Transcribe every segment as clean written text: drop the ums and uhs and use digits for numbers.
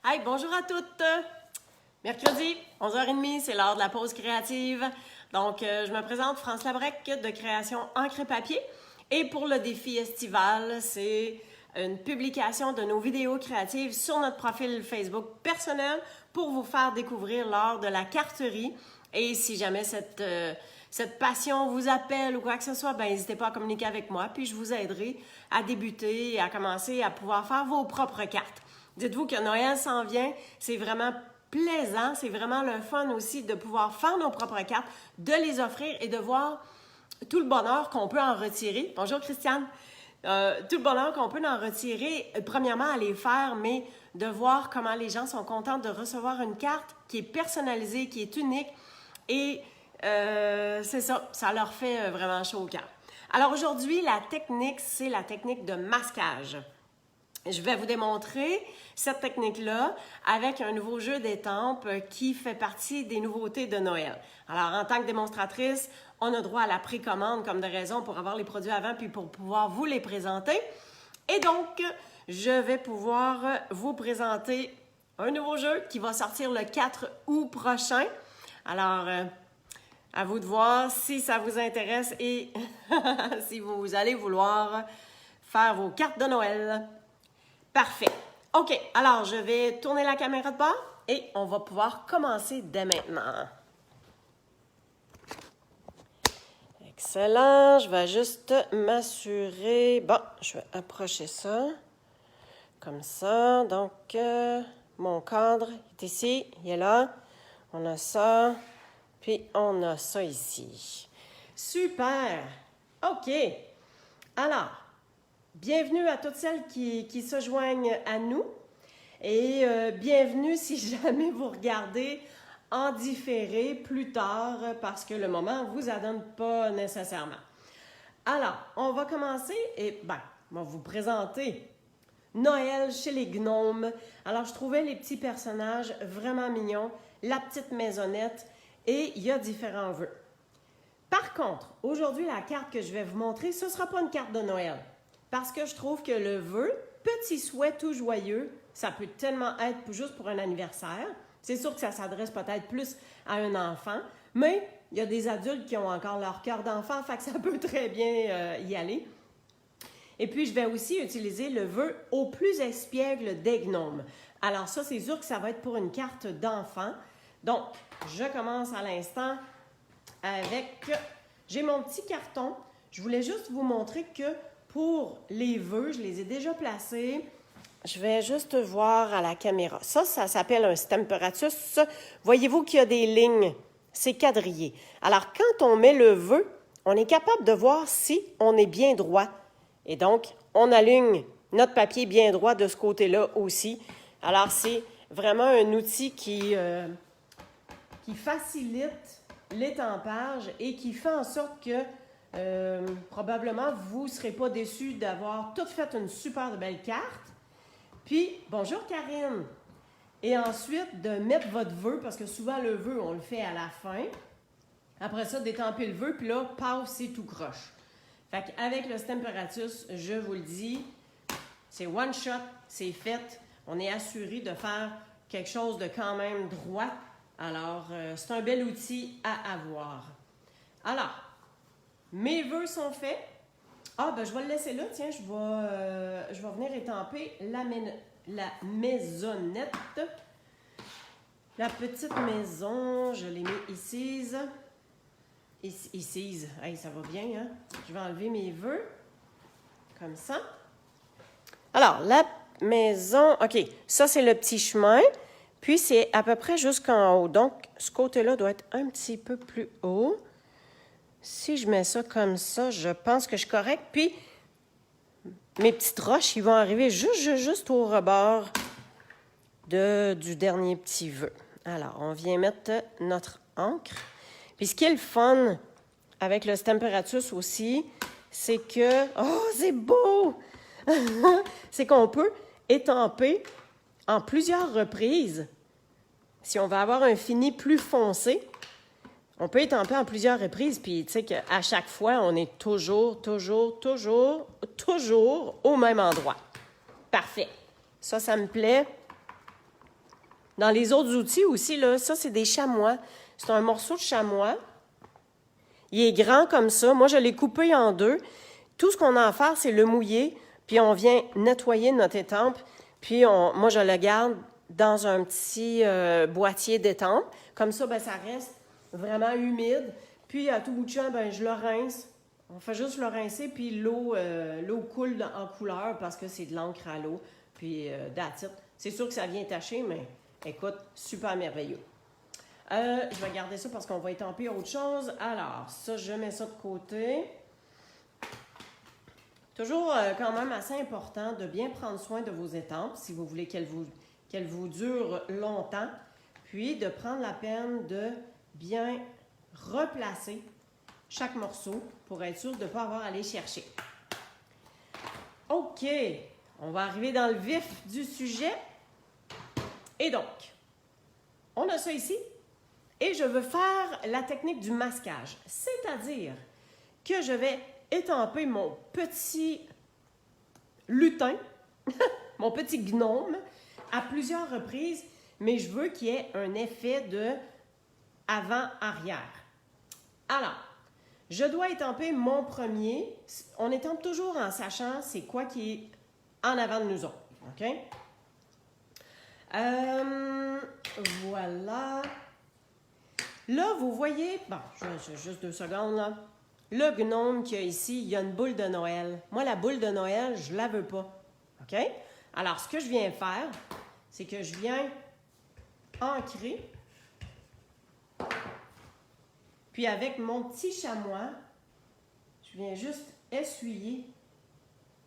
Hey, bonjour à toutes! Mercredi, 11h30, c'est l'heure de la pause créative. Donc, je me présente, France Labrec de Création Encre et Papier. Et pour le défi estival, c'est une publication de nos vidéos créatives sur notre profil Facebook personnel pour vous faire découvrir l'art de la carterie. Et si jamais cette passion vous appelle ou quoi que ce soit, ben n'hésitez pas à communiquer avec moi, puis je vous aiderai à débuter et à commencer à pouvoir faire vos propres cartes. Dites-vous que Noël s'en vient, c'est vraiment plaisant, c'est vraiment le fun aussi de pouvoir faire nos propres cartes, de les offrir et de voir tout le bonheur qu'on peut en retirer. Bonjour Christiane! Tout le bonheur qu'on peut en retirer, premièrement à les faire, mais de voir comment les gens sont contents de recevoir une carte qui est personnalisée, qui est unique et c'est ça, ça leur fait vraiment chaud au cœur. Alors aujourd'hui, la technique, c'est la technique de masquage. Je vais vous démontrer cette technique-là avec un nouveau jeu d'étampes qui fait partie des nouveautés de Noël. Alors, en tant que démonstratrice, on a droit à la précommande comme de raison pour avoir les produits avant puis pour pouvoir vous les présenter. Et donc, je vais pouvoir vous présenter un nouveau jeu qui va sortir le 4 août prochain. Alors, à vous de voir si ça vous intéresse et si vous allez vouloir faire vos cartes de Noël. Parfait. OK, alors je vais tourner la caméra de bord et on va pouvoir commencer dès maintenant. Excellent, je vais juste m'assurer. Bon, je vais approcher ça, comme ça. Donc, mon cadre est ici, il est là. On a ça, puis on a ça ici. Super! OK, alors... Bienvenue à toutes celles qui se joignent à nous et bienvenue si jamais vous regardez en différé plus tard parce que le moment ne vous adonne pas nécessairement. Alors, on va commencer et on va vous présenter Noël chez les gnomes. Alors, je trouvais les petits personnages vraiment mignons, la petite maisonnette et il y a différents vœux. Par contre, aujourd'hui, la carte que je vais vous montrer, ce ne sera pas une carte de Noël. Parce que je trouve que le vœu, petit souhait tout joyeux, ça peut tellement être juste pour un anniversaire. C'est sûr que ça s'adresse peut-être plus à un enfant, mais il y a des adultes qui ont encore leur cœur d'enfant, fait que ça peut très bien y aller. Et puis, je vais aussi utiliser le vœu au plus espiègle des gnomes. Alors ça, c'est sûr que ça va être pour une carte d'enfant. Donc, je commence à l'instant avec... J'ai mon petit carton. Je voulais juste vous montrer que pour les vœux, je les ai déjà placés. Je vais juste voir à la caméra. Ça s'appelle un stemperatus. Voyez-vous qu'il y a des lignes? C'est quadrillé. Alors, quand on met le vœu, on est capable de voir si on est bien droit. Et donc, on aligne notre papier bien droit de ce côté-là aussi. Alors, c'est vraiment un outil qui facilite l'étampage et qui fait en sorte que probablement, vous ne serez pas déçus d'avoir tout fait une super belle carte. Puis, bonjour Karine! Et ensuite, de mettre votre vœu, parce que souvent le vœu, on le fait à la fin. Après ça, d'étamper le vœu, puis là, paf, c'est tout croche. Fait qu'avec le Stemperatus, je vous le dis, c'est one shot, c'est fait. On est assuré de faire quelque chose de quand même droit. Alors, c'est un bel outil à avoir. Alors, mes vœux sont faits. Ah, ben je vais le laisser là. Tiens, je vais venir étamper la maisonnette. La petite maison, je l'ai mis ici. Ici. Hey, ça va bien, hein? Je vais enlever mes vœux. Comme ça. Alors, la maison... OK, ça, c'est le petit chemin. Puis, c'est à peu près jusqu'en haut. Donc, ce côté-là doit être un petit peu plus haut. Si je mets ça comme ça, je pense que je suis correcte. Puis, mes petites roches, ils vont arriver juste au rebord du dernier petit vœu. Alors, on vient mettre notre encre. Puis, ce qui est le fun avec le Stemperatus aussi, c'est que... Oh, c'est beau! C'est qu'on peut étamper en plusieurs reprises. Si on veut avoir un fini plus foncé, on peut étamper en plusieurs reprises, puis tu sais qu'à chaque fois, on est toujours au même endroit. Parfait. Ça me plaît. Dans les autres outils aussi, là, ça, c'est des chamois. C'est un morceau de chamois. Il est grand comme ça. Moi, je l'ai coupé en deux. Tout ce qu'on a à faire, c'est le mouiller, puis on vient nettoyer notre étampe. Puis, moi, je le garde dans un petit boîtier d'étampe. Comme ça, ben, ça reste vraiment humide. Puis, à tout bout de champ, ben, je le rince. On fait juste le rincer, puis l'eau coule en couleur parce que c'est de l'encre à l'eau. Puis, that's it. C'est sûr que ça vient tacher, mais écoute, super merveilleux. Je vais garder ça parce qu'on va étamper autre chose. Alors, ça, je mets ça de côté. Toujours quand même assez important de bien prendre soin de vos étampes si vous voulez qu'elles vous durent longtemps. Puis, de prendre la peine de bien replacer chaque morceau pour être sûr de ne pas avoir à aller chercher. OK, on va arriver dans le vif du sujet. Et donc, on a ça ici. Et je veux faire la technique du masquage, c'est-à-dire que je vais étamper mon petit lutin, mon petit gnome, à plusieurs reprises, mais je veux qu'il y ait un effet de avant-arrière. Alors, je dois étamper mon premier. On étampe toujours en sachant c'est quoi qui est en avant de nous autres. OK? Voilà. Là, vous voyez, bon, juste 2 secondes, là. Le gnome qu'il y a ici, il y a une boule de Noël. Moi, la boule de Noël, je ne la veux pas. OK? Alors, ce que je viens faire, c'est que je viens ancrer. Puis, avec mon petit chamois, je viens juste essuyer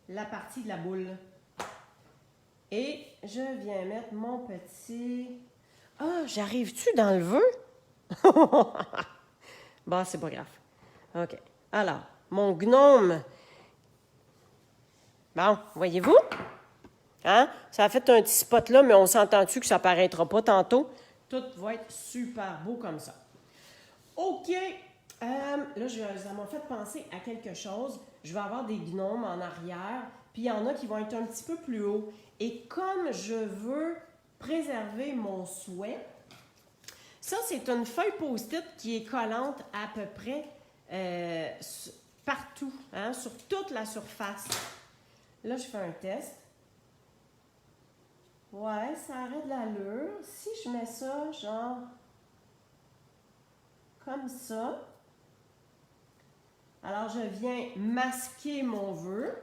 la partie de la boule. Et je viens mettre mon petit... Ah, j'arrive-tu dans le vœu? Bon, c'est pas grave. OK. Alors, mon gnome. Bon, voyez-vous? Hein? Ça a fait un petit spot là, mais on s'entend-tu que ça paraîtra pas tantôt? Tout va être super beau comme ça. OK. Là, ça m'a fait penser à quelque chose. Je vais avoir des gnomes en arrière, puis il y en a qui vont être un petit peu plus haut. Et comme je veux préserver mon souhait, ça, c'est une feuille post-it qui est collante à peu près partout, hein, sur toute la surface. Là, je fais un test. Ouais, ça aurait de l'allure. Si je mets ça, genre, comme ça, alors je viens masquer mon vœu.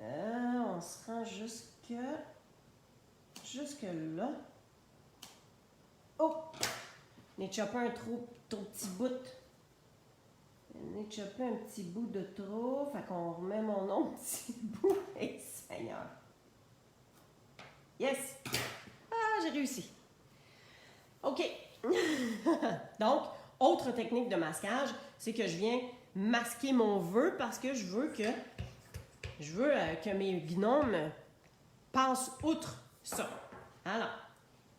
On se rend jusque là. Oh! On est chopé un trop petit bout. On est chopé un petit bout de trop. Fait qu'on remet mon autre petit bout. Hey, Seigneur! Yes! Ah, j'ai réussi. OK. Donc, autre technique de masquage, c'est que je viens masquer mon vœu parce que je veux que mes gnomes passent outre ça. Alors,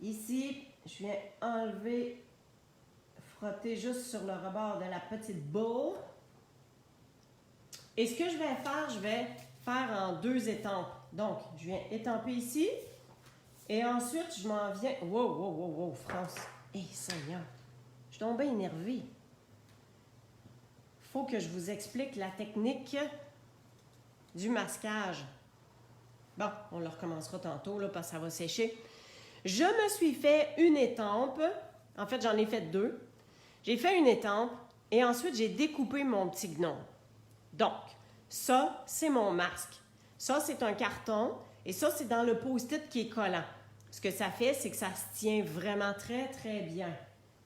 ici, je viens enlever, frotter juste sur le rebord de la petite boule. Et ce que je vais faire en 2 étampes. Donc, je viens étamper ici. Et ensuite, je m'en viens... Wow, France. Hé, Seigneur. Je suis donc bien énervée. Faut que je vous explique la technique du masquage. Bon, on le recommencera tantôt, là, parce que ça va sécher. Je me suis fait une étampe. En fait, j'en ai fait 2. J'ai fait une étampe et ensuite, j'ai découpé mon petit gnome. Donc, ça, c'est mon masque. Ça, c'est un carton et ça, c'est dans le post-it qui est collant. Ce que ça fait, c'est que ça se tient vraiment très, très bien.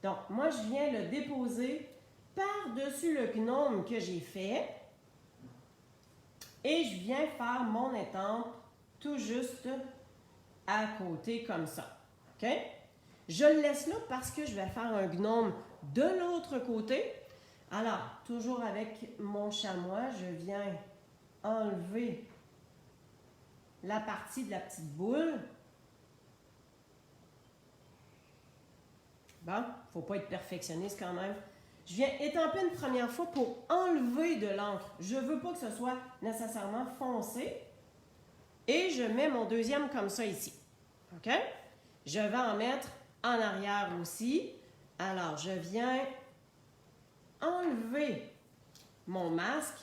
Donc, moi, je viens le déposer par-dessus le gnome que j'ai fait et je viens faire mon étampe tout juste à côté comme ça. OK? Je le laisse là parce que je vais faire un gnome de l'autre côté. Alors, toujours avec mon chamois, je viens enlever la partie de la petite boule. Bon, il ne faut pas être perfectionniste quand même. Je viens étamper une première fois pour enlever de l'encre. Je ne veux pas que ce soit nécessairement foncé. Et je mets mon deuxième comme ça ici. OK? Je vais en mettre en arrière aussi. Alors, je viens enlever mon masque.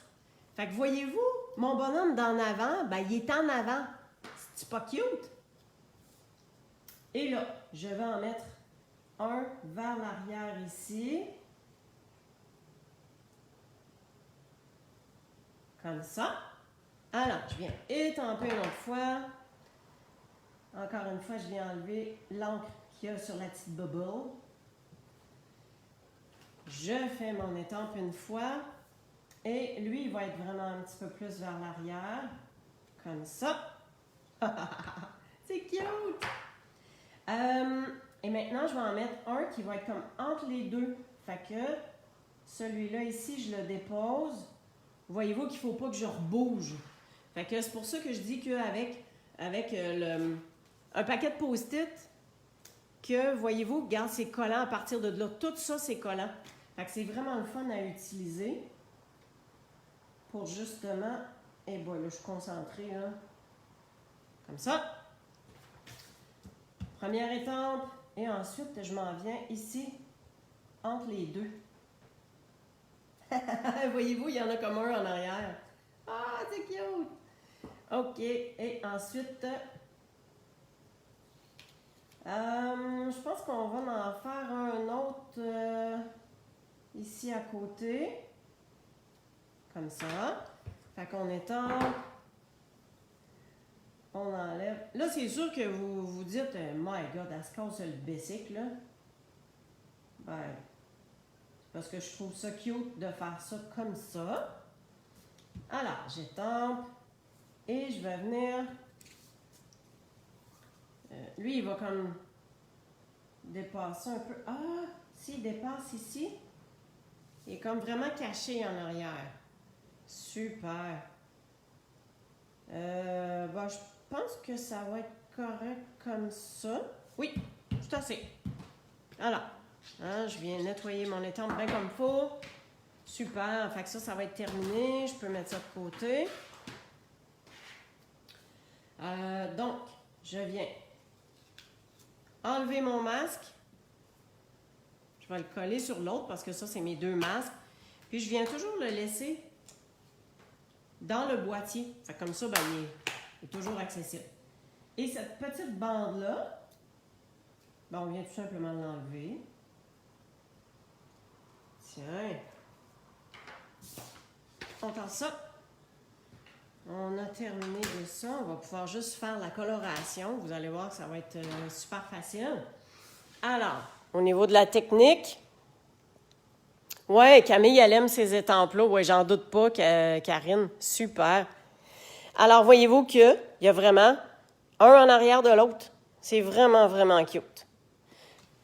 Fait que voyez-vous, mon bonhomme d'en avant, ben, il est en avant. C'est pas cute? Et là, je vais en mettre un vers l'arrière ici. Comme ça. Alors, je viens étamper une autre fois. Encore une fois, je viens enlever l'encre qu'il y a sur la petite bubble. Je fais mon étampe une fois. Et lui, il va être vraiment un petit peu plus vers l'arrière. Comme ça. C'est cute! Et maintenant, je vais en mettre un qui va être comme entre les deux. Fait que celui-là ici, je le dépose. Voyez-vous qu'il ne faut pas que je rebouge. Fait que c'est pour ça que je dis qu'avec un paquet de post-it, que voyez-vous, regarde, c'est collant à partir de là. Tout ça, c'est collant. Fait que c'est vraiment le fun à utiliser pour justement... Et bon, là, je suis concentrée, là. Comme ça. Première étampe. Et ensuite, je m'en viens ici, entre les deux. Voyez-vous, il y en a comme un en arrière. Ah, c'est cute! OK. Et ensuite, je pense qu'on va en faire un autre ici à côté. Comme ça. Fait qu'on étampe. On enlève. Là, c'est sûr que vous vous dites, my God, elle se casse le bicycle, là. Ben, c'est parce que je trouve ça cute de faire ça comme ça. Alors, j'étampe. Et je vais venir... lui, il va comme dépasser un peu. Ah, s'il dépasse ici, il est comme vraiment caché en arrière. Super. Ben, je pense que ça va être correct comme ça. Oui, tout assez. Alors, hein, je viens nettoyer mon étampe bien comme il faut. Super. Fait que ça va être terminé. Je peux mettre ça de côté. Donc, je viens enlever mon masque. Je vais le coller sur l'autre parce que ça, c'est mes deux masques. Puis, je viens toujours le laisser dans le boîtier. Fait comme ça, ben, il est toujours accessible. Et cette petite bande-là, ben, on vient tout simplement l'enlever. Tiens. Encore ça. On a terminé de ça. On va pouvoir juste faire la coloration. Vous allez voir que ça va être super facile. Alors, au niveau de la technique, ouais, Camille, elle aime ces étampes-là. Ouais, j'en doute pas, Karine. Super. Alors, voyez-vous qu'il y a vraiment un en arrière de l'autre. C'est vraiment, vraiment cute.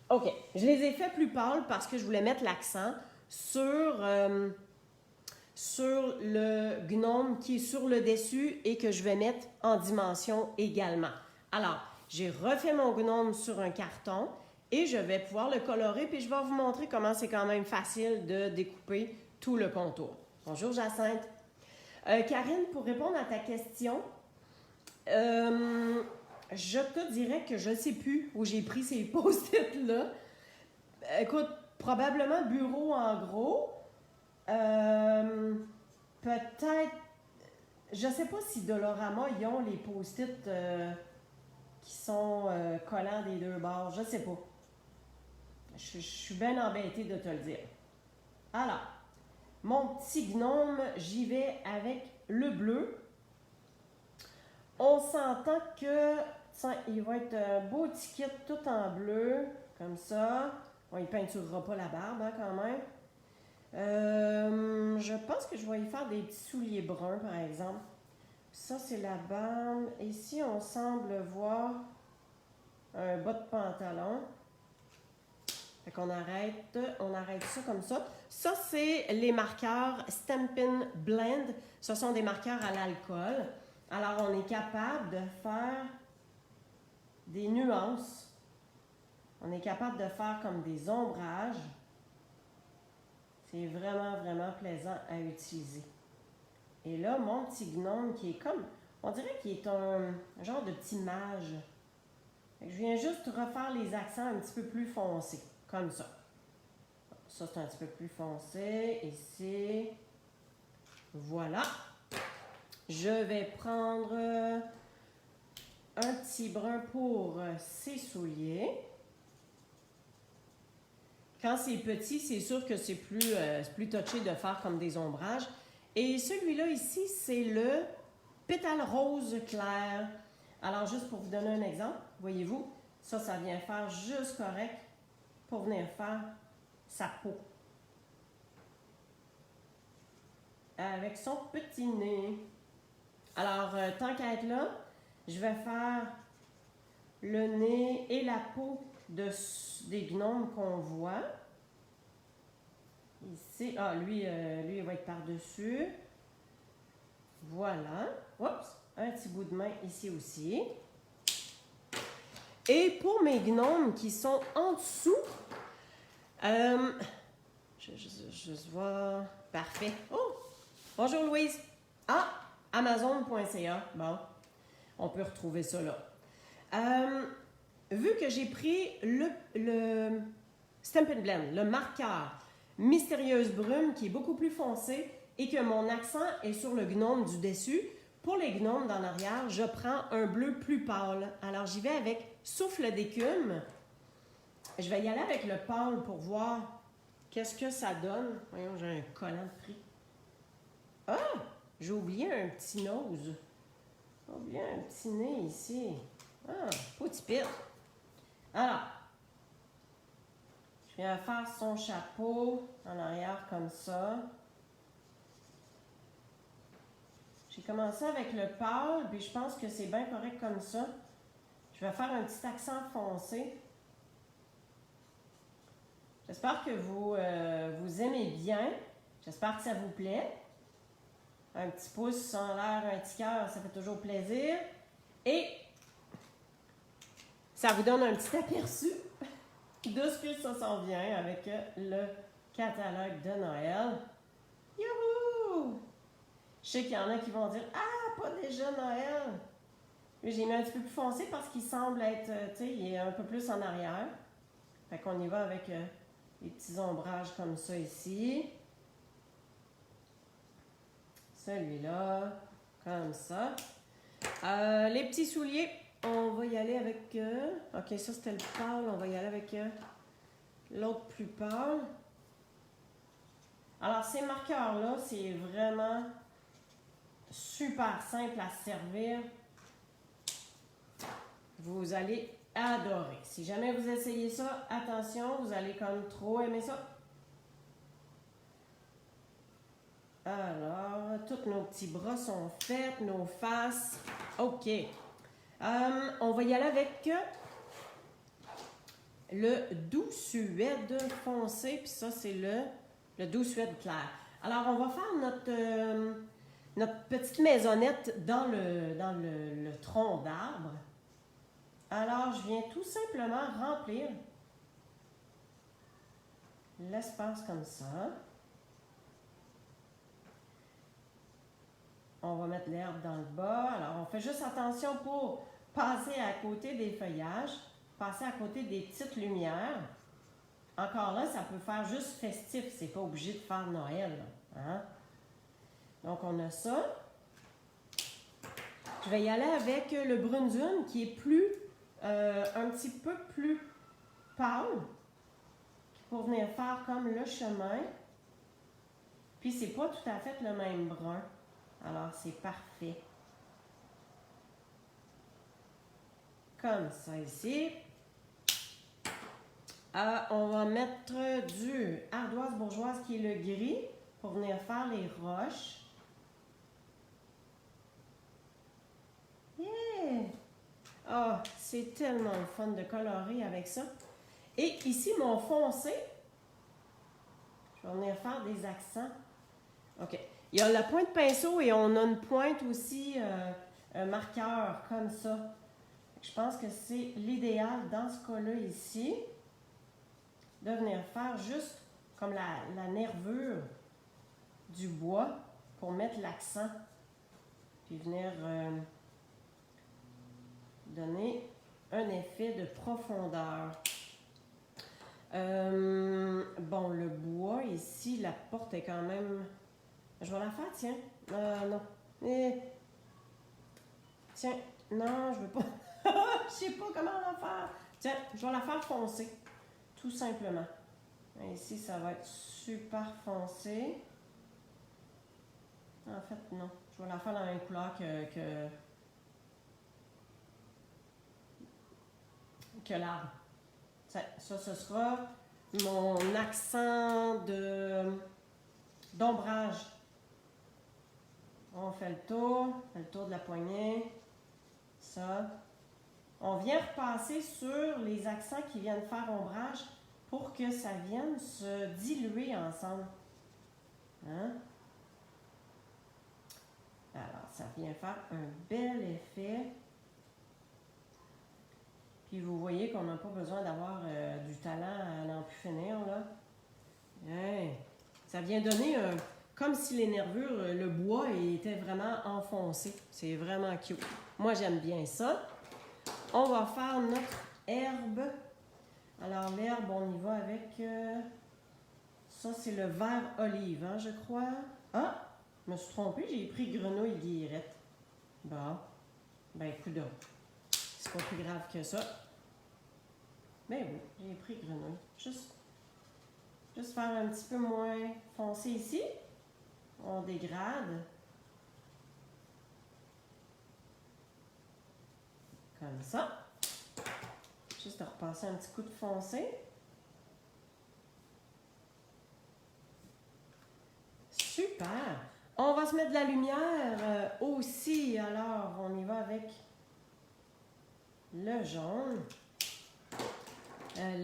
OK. Je les ai fait plus pâles parce que je voulais mettre l'accent sur le gnome qui est sur le dessus et que je vais mettre en dimension également. Alors, j'ai refait mon gnome sur un carton et je vais pouvoir le colorer puis je vais vous montrer comment c'est quand même facile de découper tout le contour. Bonjour Jacinthe. Karine, pour répondre à ta question, je te dirais que je ne sais plus où j'ai pris ces post-it-là. Écoute, probablement bureau en gros. Peut-être, je ne sais pas si Dolorama, ils ont les post-it qui sont collants des deux bords. Je ne sais pas. Je suis bien embêtée de te le dire. Alors, mon petit gnome, j'y vais avec le bleu. On s'entend que il va être un beau ticket tout en bleu, comme ça. Bon, il ne peinturera pas la barbe, hein, quand même. Je pense que je vais y faire des petits souliers bruns, par exemple. Ça, c'est la bande. Ici, on semble voir un bas de pantalon. Fait qu'on arrête ça comme ça. Ça, c'est les marqueurs Stampin' Blend. Ce sont des marqueurs à l'alcool. Alors, on est capable de faire des nuances. On est capable de faire comme des ombrages. C'est vraiment, vraiment plaisant à utiliser. Et là, mon petit gnome qui est comme... On dirait qu'il est un genre de petit mage. Je viens juste refaire les accents un petit peu plus foncés, comme ça. Ça, c'est un petit peu plus foncé. Ici. Voilà. Je vais prendre un petit brun pour ses souliers. Quand c'est petit, c'est sûr que c'est plus touché de faire comme des ombrages. Et celui-là ici, c'est le pétale rose clair. Alors, juste pour vous donner un exemple, voyez-vous, ça vient faire juste correct pour venir faire sa peau. Avec son petit nez. Alors, tant qu'à être là, je vais faire le nez et la peau des gnomes qu'on voit. Ici, lui, il va être par-dessus. Voilà. Oups, un petit bout de main ici aussi. Et pour mes gnomes qui sont en dessous, je vois. Parfait. Oh! Bonjour Louise. Ah! Amazon.ca. Bon, on peut retrouver ça là. Vu que j'ai pris le Stampin' Blend, le marqueur Mystérieuse Brume qui est beaucoup plus foncé et que mon accent est sur le gnome du dessus, pour les gnomes d'en arrière, je prends un bleu plus pâle. Alors j'y vais avec Souffle d'écume. Je vais y aller avec le pâle pour voir qu'est-ce que ça donne. Voyons, j'ai un collant de prix. Ah! J'ai oublié un petit nose. J'ai oublié un petit nez ici. Ah, petit pire. Alors, je viens faire son chapeau en arrière comme ça. J'ai commencé avec le pâle, puis je pense que c'est bien correct comme ça. Je vais faire un petit accent foncé. J'espère que vous aimez bien. J'espère que ça vous plaît. Un petit pouce en l'air, un petit cœur, ça fait toujours plaisir. Et ça vous donne un petit aperçu de ce que ça s'en vient avec le catalogue de Noël. Youhou! Je sais qu'il y en a qui vont dire « Ah, pas déjà Noël! » J'ai mis un petit peu plus foncé parce qu'il semble être, tu sais, il est un peu plus en arrière. Fait qu'on y va avec les petits ombrages comme ça ici. Celui-là, comme ça. Les petits souliers, on va y aller avec... ok, ça c'était le pâle, on va y aller avec l'autre plus pâle. Alors, ces marqueurs-là, c'est vraiment super simple à servir. Vous allez adorer. Si jamais vous essayez ça, attention, vous allez comme trop aimer ça. Alors, tous nos petits bras sont faits, nos faces. OK. On va y aller avec le doux suède foncé, puis ça, c'est le doux suède clair. Alors, on va faire notre petite maisonnette dans le tronc d'arbre. Alors, je viens tout simplement remplir l'espace comme ça. On va mettre l'herbe dans le bas. Alors, on fait juste attention pour passer à côté des feuillages, passer à côté des petites lumières. Encore là, ça peut faire juste festif. C'est pas obligé de faire Noël. Hein? Donc, on a ça. Je vais y aller avec le brune dune qui est un petit peu plus pâle pour venir faire comme le chemin. Puis, c'est pas tout à fait le même brun. Alors, c'est parfait. Comme ça ici. On va mettre du ardoise bourgeoise qui est le gris pour venir faire les roches. Yeah! Oh, c'est tellement le fun de colorer avec ça. Et ici, mon foncé, je vais venir faire des accents. OK. Il y a la pointe pinceau et on a une pointe aussi, un marqueur comme ça. Je pense que c'est l'idéal dans ce cas-là ici, de venir faire juste comme la nervure du bois pour mettre l'accent. Puis venir donner un effet de profondeur. Bon, le bois ici, la porte est quand même... Je vais la faire, tiens. Non. Tiens, non, je veux pas. Je sais pas comment la faire. Tiens, je vais la faire foncer, tout simplement. Et ici, ça va être super foncé. En fait, non. Je vais la faire dans la même couleur que l'arbre. Ça, ce sera mon accent d'ombrage. On fait le tour de la poignée. Ça. On vient repasser sur les accents qui viennent faire ombrage pour que ça vienne se diluer ensemble. Hein? Alors, ça vient faire un bel effet. Puis vous voyez qu'on n'a pas besoin d'avoir du talent à n'en plus finir, là. Hey, ça vient donner comme si les nervures, le bois était vraiment enfoncé. C'est vraiment cute. Moi, j'aime bien ça. On va faire notre herbe. Alors, l'herbe, on y va avec... ça, c'est le vert olive, hein, je crois. Ah! Je me suis trompée, j'ai pris grenouille guillerette. Bon. Ben, coudonc. C'est pas plus grave que ça. Ben oui, j'ai pris grenouille. Juste faire un petit peu moins foncé ici. On dégrade. Comme ça. Juste repasser un petit coup de foncé. Super! On va se mettre de la lumière aussi. Alors, on y va avec le jaune.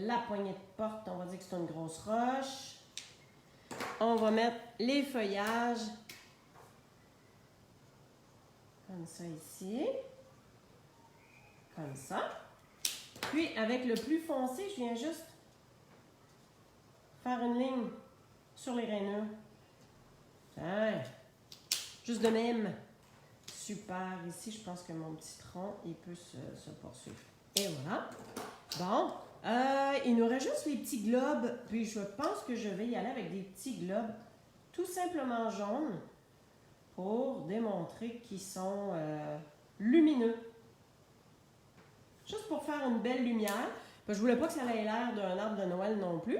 La poignée de porte, on va dire que c'est une grosse roche. On va mettre les feuillages. Comme ça ici. Comme ça. Puis, avec le plus foncé, je viens juste faire une ligne sur les rainures. Tiens. Juste de même. Super. Ici, je pense que mon petit tronc, il peut se poursuivre. Et voilà. Bon. Il nous reste juste les petits globes. Puis, je pense que je vais y aller avec des petits globes tout simplement jaunes pour démontrer qu'ils sont lumineux. Juste pour faire une belle lumière. Je voulais pas que ça ait l'air d'un arbre de Noël non plus.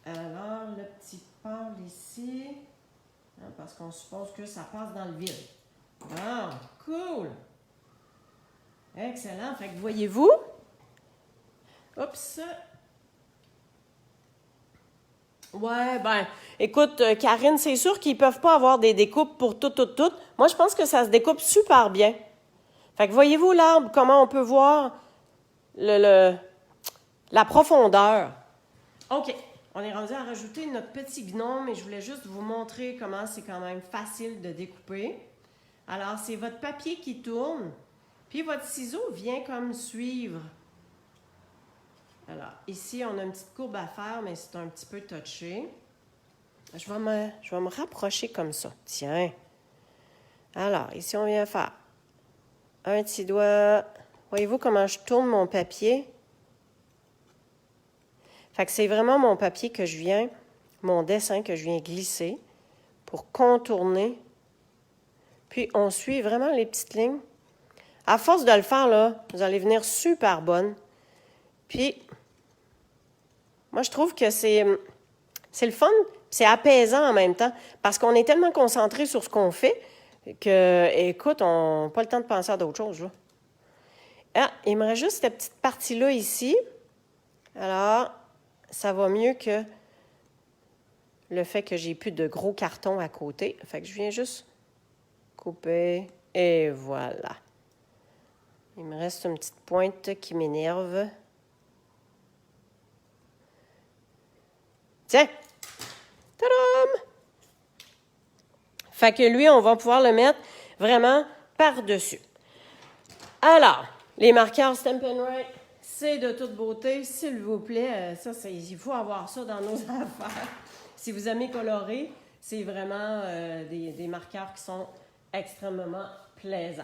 Alors, le petit pâle ici... parce qu'on suppose que ça passe dans le vide. Bon, cool! Excellent. Fait que voyez-vous? Oups! Ouais, ben, écoute, Karine, c'est sûr qu'ils peuvent pas avoir des découpes pour tout. Moi, je pense que ça se découpe super bien. Fait que voyez-vous l'arbre, comment on peut voir la profondeur? OK. On est rendu à rajouter notre petit gnome et je voulais juste vous montrer comment c'est quand même facile de découper. Alors, c'est votre papier qui tourne, puis votre ciseau vient comme suivre. Alors, ici, on a une petite courbe à faire, mais c'est un petit peu touché. Je vais me rapprocher comme ça. Tiens. Alors, ici, on vient faire un petit doigt. Voyez-vous comment je tourne mon papier? Fait que c'est vraiment mon papier que je viens, mon dessin que je viens glisser pour contourner. Puis, on suit vraiment les petites lignes. À force de le faire, là, vous allez venir super bonne. Puis, moi, je trouve que c'est le fun, c'est apaisant en même temps, parce qu'on est tellement concentré sur ce qu'on fait que, écoute, on n'a pas le temps de penser à d'autres choses, là. Ah, il me reste juste cette petite partie-là ici. Alors, ça va mieux que le fait que j'ai plus de gros cartons à côté. Fait que je viens juste couper et voilà. Il me reste une petite pointe qui m'énerve. Tiens! Tadam! Fait que lui, on va pouvoir le mettre vraiment par-dessus. Alors, les marqueurs Stampin' Write, c'est de toute beauté, s'il vous plaît. Il faut avoir ça dans nos affaires. Si vous aimez colorer, c'est vraiment des marqueurs qui sont extrêmement plaisants.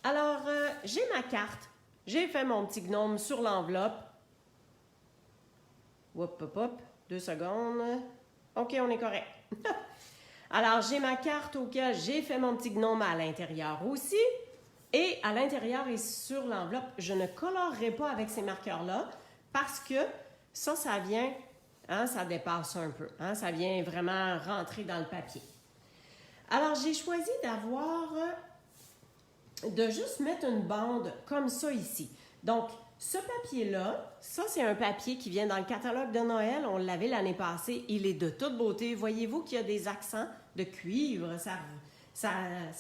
Alors, j'ai ma carte J'ai fait mon petit gnome sur l'enveloppe. Hop, hop, hop. 2 secondes. OK, on est correct. Alors, j'ai ma carte auquel j'ai fait mon petit gnome à l'intérieur aussi. Et à l'intérieur et sur l'enveloppe, je ne colorerai pas avec ces marqueurs-là parce que ça vient, hein, ça dépasse un peu. Hein, ça vient vraiment rentrer dans le papier. Alors, j'ai choisi de juste mettre une bande comme ça ici. Donc, ce papier-là, ça, c'est un papier qui vient dans le catalogue de Noël. On l'avait l'année passée. Il est de toute beauté. Voyez-vous qu'il y a des accents de cuivre. Ça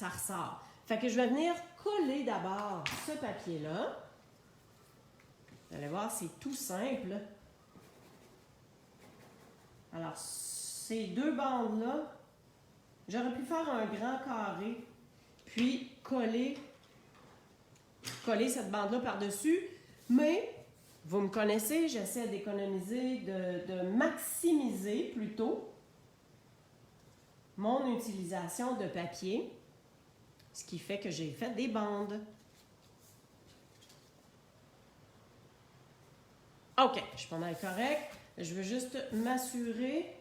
ressort. Fait que je vais venir coller d'abord ce papier-là. Vous allez voir, c'est tout simple. Alors, ces 2 bandes-là, j'aurais pu faire un grand carré, puis coller cette bande-là par-dessus. Mais, vous me connaissez, j'essaie d'économiser, de maximiser plutôt mon utilisation de papier, ce qui fait que j'ai fait des bandes. OK, je suis pas mal correct. Je veux juste m'assurer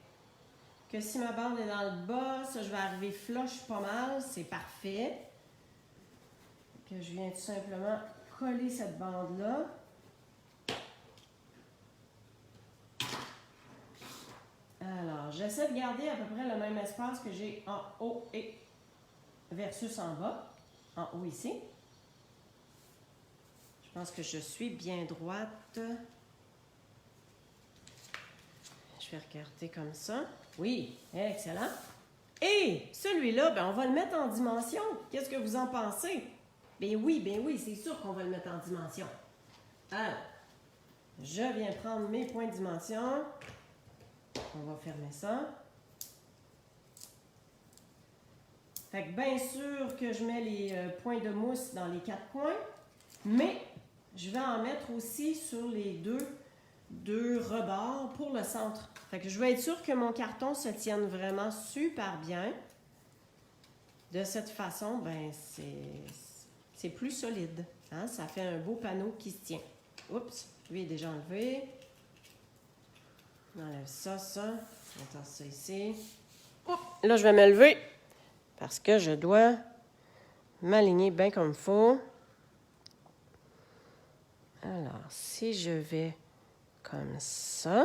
que si ma bande est dans le bas, ça, je vais arriver flush pas mal. C'est parfait. Que je viens tout simplement coller cette bande-là. Alors, j'essaie de garder à peu près le même espace que j'ai en haut et versus en bas. En haut ici. Je pense que je suis bien droite. Je vais regarder comme ça. Oui, excellent. Et celui-là, ben, on va le mettre en dimension. Qu'est-ce que vous en pensez? Ben oui, c'est sûr qu'on va le mettre en dimension. Alors, je viens prendre mes points de dimension. On va fermer ça. Fait que bien sûr que je mets les points de mousse dans les 4 coins, mais je vais en mettre aussi sur les deux rebords pour le centre. Fait que je vais être sûre que mon carton se tienne vraiment super bien. De cette façon, ben c'est plus solide. Hein? Ça fait un beau panneau qui se tient. Oups, lui est déjà enlevé. On enlève ça. On tasse ça ici. Oups, là, je vais me lever parce que je dois m'aligner bien comme il faut. Alors, si je vais comme ça.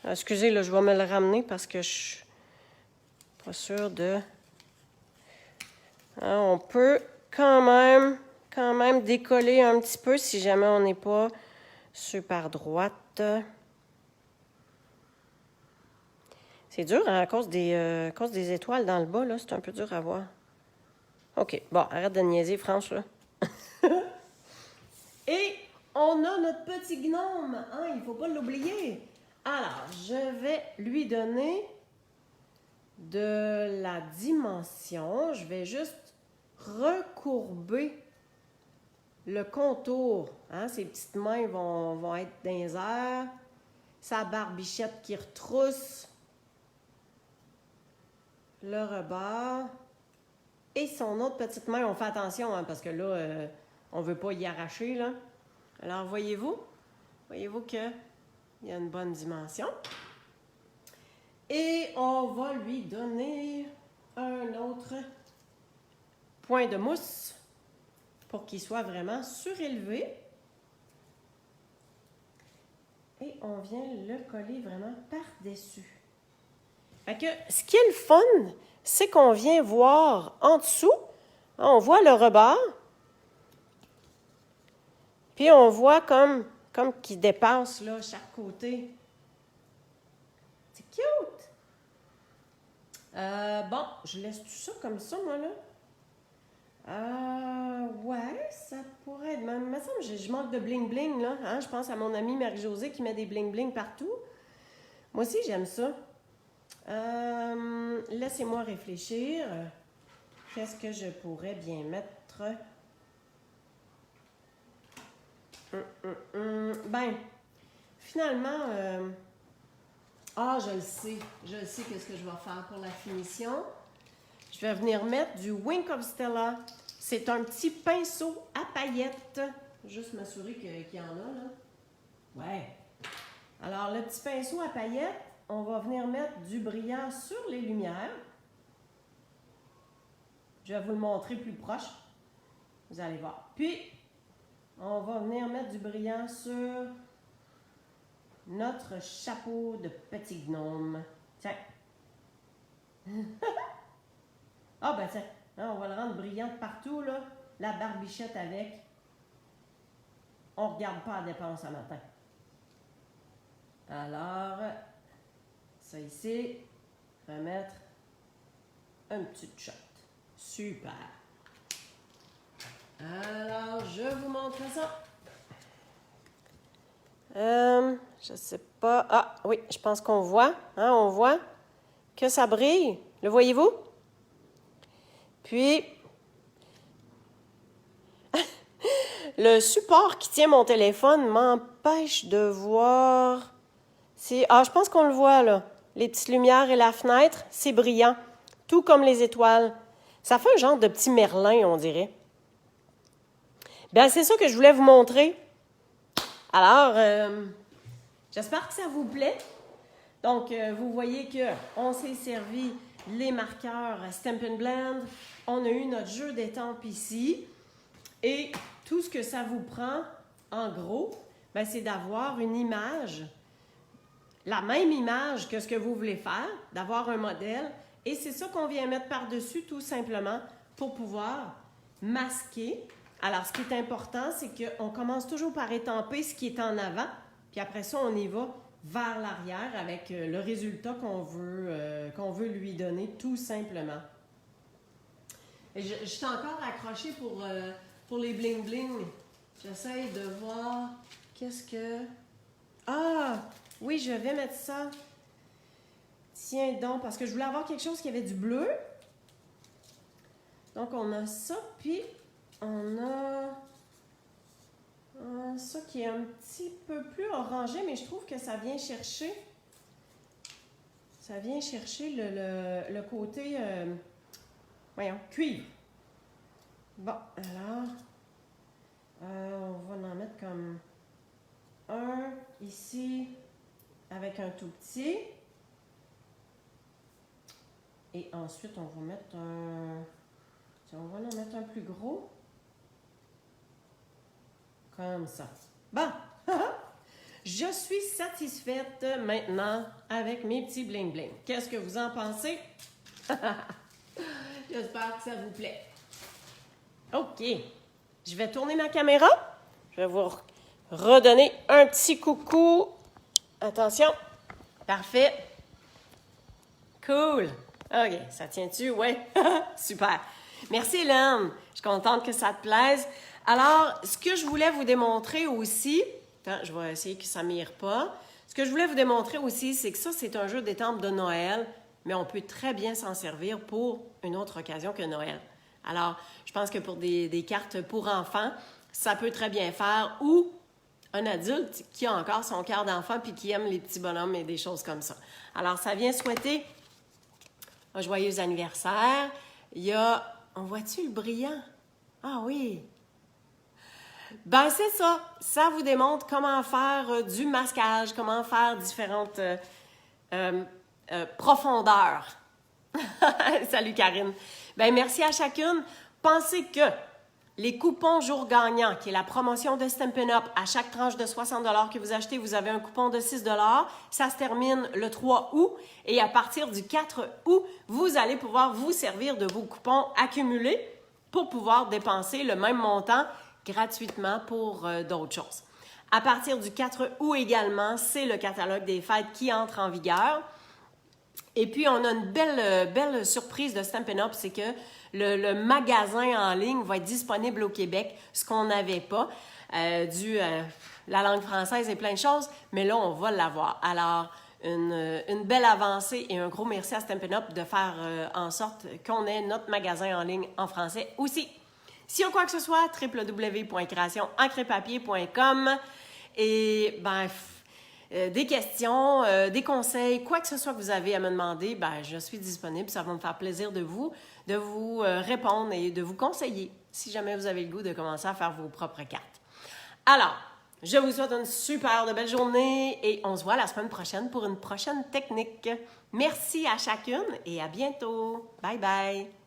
Excusez, là, je vais me le ramener parce que je suis pas sûre de... Hein, on peut quand même décoller un petit peu si jamais on n'est pas super droite. C'est dur hein, à cause des étoiles dans le bas, là, c'est un peu dur à voir. OK, bon, arrête de niaiser, France, là. Et on a notre petit gnome, hein, il ne faut pas l'oublier. Alors, je vais lui donner de la dimension. Je vais juste recourber le contour. Hein? Ses petites mains vont être dans les airs. Sa barbichette qui retrousse le rebord. Et son autre petite main, on fait attention, hein, parce que là, on ne veut pas y arracher. Là. Alors, voyez-vous qu'il y a une bonne dimension. Et on va lui donner un autre point de mousse pour qu'il soit vraiment surélevé. Et on vient le coller vraiment par-dessus. Fait que ce qui est le fun, c'est qu'on vient voir en dessous, on voit le rebord, puis on voit comme qu'il dépasse là, chaque côté. C'est cute! Bon, je laisse tout ça comme ça, moi, là. Ouais, ça pourrait être... Il me semble que je manque de bling-bling, là. Hein? Je pense à mon amie Marie-Josée qui met des bling-bling partout. Moi aussi, j'aime ça. Laissez-moi réfléchir. Qu'est-ce que je pourrais bien mettre? Ben, finalement... je le sais. Je le sais qu'est-ce que je vais faire pour la finition. Je vais venir mettre du Wink of Stella. C'est un petit pinceau à paillette. Juste m'assurer qu'il y en a, là. Ouais. Alors, le petit pinceau à paillettes, on va venir mettre du brillant sur les lumières. Je vais vous le montrer plus proche. Vous allez voir. Puis, on va venir mettre du brillant sur notre chapeau de petit gnome. Tiens. Ah, ben tiens. On va le rendre brillant de partout, là. La barbichette avec. On ne regarde pas la dépense à matin. Alors, ça ici, on va mettre un petit shot. Super. Alors, je vous montre ça. Je sais pas. Ah, oui, je pense qu'on voit. Hein, on voit que ça brille. Le voyez-vous? Puis, le support qui tient mon téléphone m'empêche de voir. Ah, je pense qu'on le voit, là. Les petites lumières et la fenêtre, c'est brillant. Tout comme les étoiles. Ça fait un genre de petit Merlin, on dirait. Bien, c'est ça que je voulais vous montrer. Alors, j'espère que ça vous plaît. Donc, vous voyez qu'on s'est servi les marqueurs Stampin' Blend. On a eu notre jeu d'étampes ici. Et tout ce que ça vous prend, en gros, ben, c'est d'avoir une image, la même image que ce que vous voulez faire, d'avoir un modèle. Et c'est ça qu'on vient mettre par-dessus, tout simplement, pour pouvoir masquer. Alors, ce qui est important, c'est qu'on commence toujours par étamper ce qui est en avant, puis après ça, on y va vers l'arrière avec le résultat qu'on veut lui donner, tout simplement. Et je suis encore accrochée pour les bling-bling. J'essaie de voir qu'est-ce que... Ah! Oui, je vais mettre ça. Tiens donc, parce que je voulais avoir quelque chose qui avait du bleu. Donc, on a ça, puis on a ça qui est un petit peu plus orangé, mais je trouve que ça vient chercher... Ça vient chercher le côté... voyons, cuivre. Bon, alors... on va en mettre comme un ici avec un tout petit. Et ensuite, on va mettre un... On va en mettre un plus gros. Comme ça. Bon! Je suis satisfaite maintenant avec mes petits bling-bling. Qu'est-ce que vous en pensez? J'espère que ça vous plaît. OK. Je vais tourner ma caméra. Je vais vous redonner un petit coucou. Attention. Parfait. Cool. OK. Ça tient-tu? Oui. Super. Merci, Hélène. Je suis contente que ça te plaise. Alors, ce que je voulais vous démontrer aussi... Attends, je vais essayer que ça ne mire pas. Ce que je voulais vous démontrer aussi, c'est que ça, c'est un jeu d'étampes de Noël, mais on peut très bien s'en servir pour une autre occasion que Noël. Alors, je pense que pour des cartes pour enfants, ça peut très bien faire, ou un adulte qui a encore son cœur d'enfant puis qui aime les petits bonhommes et des choses comme ça. Alors, ça vient souhaiter un joyeux anniversaire. Il y a... On voit-tu le brillant? Ah oui! Ben, c'est ça. Ça vous démontre comment faire du masquage, comment faire différentes profondeurs. Salut, Karine. Ben, merci à chacune. Pensez que les coupons jour gagnant, qui est la promotion de Stampin' Up, à chaque tranche de 60 $ que vous achetez, vous avez un coupon de 6 $. Ça se termine le 3 août. Et à partir du 4 août, vous allez pouvoir vous servir de vos coupons accumulés pour pouvoir dépenser le même montant gratuitement pour d'autres choses. À partir du 4 août également, c'est le catalogue des fêtes qui entre en vigueur. Et puis, on a une belle surprise de Stampin' Up, c'est que le magasin en ligne va être disponible au Québec, ce qu'on n'avait pas, dû à la langue française et plein de choses, mais là, on va l'avoir. Alors, une belle avancée et un gros merci à Stampin' Up de faire en sorte qu'on ait notre magasin en ligne en français aussi. S'il y a quoi que ce soit, www.créationencrepapier.com et des questions, des conseils, quoi que ce soit que vous avez à me demander, ben, je suis disponible. Ça va me faire plaisir de vous répondre et de vous conseiller. si jamais vous avez le goût de commencer à faire vos propres cartes. Alors, je vous souhaite une super de belle journée et on se voit la semaine prochaine pour une prochaine technique. Merci à chacune et à bientôt. Bye bye!